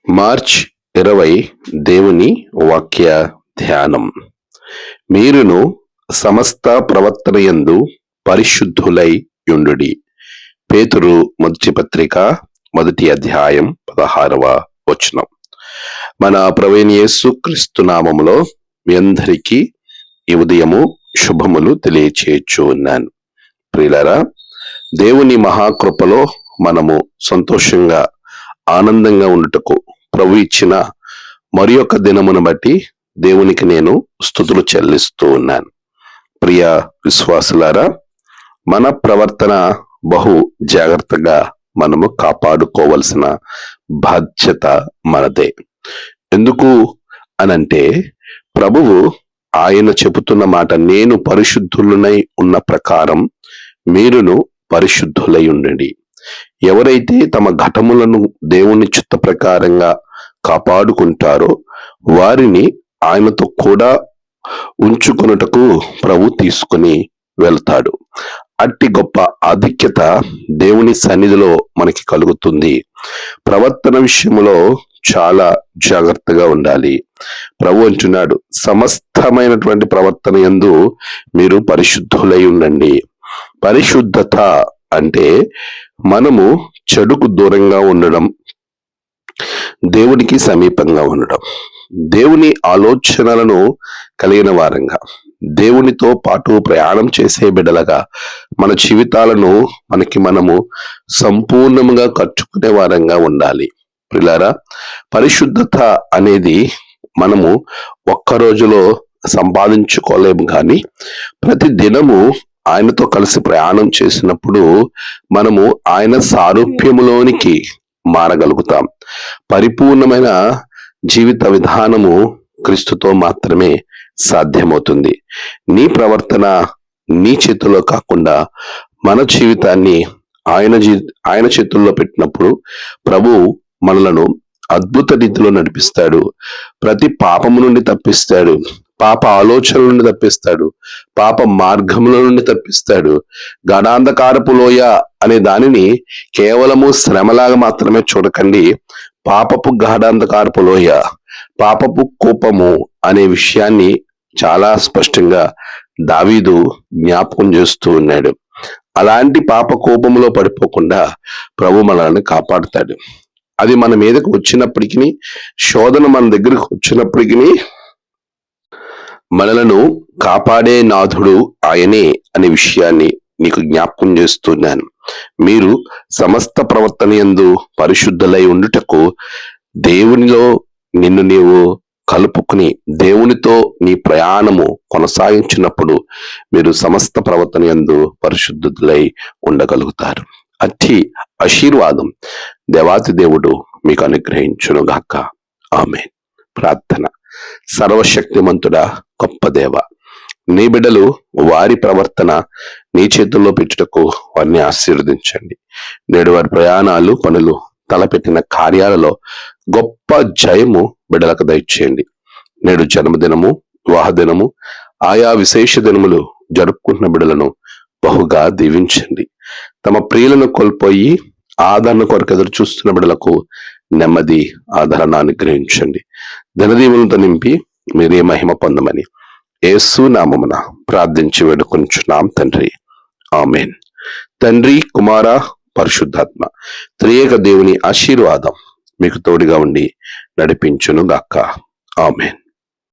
March 20 దేవుని వాక్య ధ్యానం. మీరును సమస్త ప్రవర్తన యందు పరిశుద్ధులై యుండుడి. పేతురు మొదటి పత్రిక 1వ అధ్యాయం 16వ వచనం. మన ప్రభువైన యేసుక్రీస్తు నామములో మీ అందరికీ ఈ ఉదయము శుభములు తెలియచేయచ్చు ఉన్నాను. ప్రియులారా, దేవుని మహాకృపలో మనము సంతోషంగా ఆనందంగా ఉండుటకు ప్రభు ఇచ్చిన మరి ఒక దినమును బట్టి దేవునికి నేను స్తుతులు చెల్లిస్తూ ఉన్నాను. ప్రియ విశ్వాసులారా, మన ప్రవర్తన బహు జాగ్రత్తగా మనము కాపాడుకోవలసిన బాధ్యత మనదే. ఎందుకు అనంటే, ప్రభువు ఆయన చెబుతున్న మాట, నేను పరిశుద్ధులనై ఉన్న ప్రకారం మీరును పరిశుద్ధులై ఉండండి. ఎవరైతే తమ ఘటములను దేవుని చిత్త ప్రకారంగా కాపాడుకుంటారో వారిని ఆయనతో కూడా ఉంచుకొనుటకు ప్రభు తీసుకుని వెళ్తాడు. అట్టి గొప్ప ఆధిక్యత దేవుని సన్నిధిలో మనకి కలుగుతుంది. ప్రవర్తన విషయంలో చాలా జాగ్రత్తగా ఉండాలి. ప్రభు అంటున్నాడు, సమస్తమైనటువంటి ప్రవర్తన యందు మీరు పరిశుద్ధులై ఉండండి. పరిశుద్ధత అంటే మనము చెడుకు దూరంగా ఉండడం, దేవునికి సమీపంగా ఉండడం, దేవుని ఆలోచనలను కలిగిన వారంగా, దేవునితో పాటు ప్రయాణం చేసే బిడ్డలుగా మన జీవితాలను మనము సంపూర్ణంగా కట్టుకునే వారంగా ఉండాలి. ప్రియులారా, పరిశుద్ధత అనేది మనము ఒక్క రోజులో సంపాదించుకోలేము, కానీ ప్రతి దినము ఆయనతో కలిసి ప్రయాణం చేసినప్పుడు మనము ఆయన సారూప్యములోనికి మారగలుగుతాం. పరిపూర్ణమైన జీవిత విధానము క్రీస్తుతో మాత్రమే సాధ్యమవుతుంది. నీ ప్రవర్తన నీ చేతుల్లో కాకుండా మన జీవితాన్ని ఆయన చేతుల్లో పెట్టినప్పుడు ప్రభు మనలను అద్భుత రీతిలో నడిపిస్తాడు. ప్రతి పాపము నుండి తప్పిస్తాడు, పాప ఆలోచనల నుండి తప్పిస్తాడు, పాప మార్గముల నుండి తప్పిస్తాడు. గాఢాంధకారపు లోయ అనే దానిని కేవలము శ్రమలాగా మాత్రమే చూడకండి. పాపపు గాఢాంధకారపు లోయ, పాపపు కోపము అనే విషయాన్ని చాలా స్పష్టంగా దావీదు జ్ఞాపకం చేస్తూ ఉన్నాడు. అలాంటి పాప కోపములో పడిపోకుండా ప్రభు మనల్ని కాపాడుతాడు. అది మన మీదకు వచ్చినప్పటికీ, శోధన మన దగ్గరకు వచ్చినప్పటికీ మనలను కాపాడే నాథుడు ఆయనే అనే విషయాన్ని నీకు జ్ఞాపకం చేస్తున్నాను. మీరు సమస్త ప్రవర్తన యందు పరిశుద్ధులై ఉండుటకు దేవునిలో నిన్ను నీవు కలుపుకుని దేవునితో నీ ప్రయాణము కొనసాగించినప్పుడు మీరు సమస్త ప్రవర్తన యందు పరిశుద్ధులై ఉండగలుగుతారు. అట్టి ఆశీర్వాదం దేవాతి దేవుడు మీకు అనుగ్రహించునుగాక. ఆమేన్. ప్రార్థన. సర్వశక్తిమంతుడా, గొప్ప దేవ, నీ బిడ్డలు వారి ప్రవర్తన నీ చేతుల్లో పెట్టుటకు వారిని ఆశీర్వదించండి. నేడు వారి ప్రయాణాలు, పనులు, తలపెట్టిన కార్యాలలో గొప్ప జయము బిడ్డలకు దయచేయండి. నేడు జన్మదినము, వివాహ దినము, ఆయా విశేష దినములు జరుపుకుంటున్న బిడ్డలను బహుగా దీవించండి. తమ ప్రియులను కోల్పోయి ఆదరణ కొరకు ఎదురు చూస్తున్న బిడ్డలకు నెమ్మది, ఆదరణ అనుగ్రహించండి. ధనదీవులతో నింపి మీరే మహిమ పొందమని యేసు నామమున ప్రార్థించి వేడుకొనుచున్నాం తండ్రి. ఆమేన్. తండ్రి, కుమార, పరిశుద్ధాత్మ త్రియేక దేవుని ఆశీర్వాదం మీకు తోడుగా ఉండి నడిపించును గాక. ఆమేన్.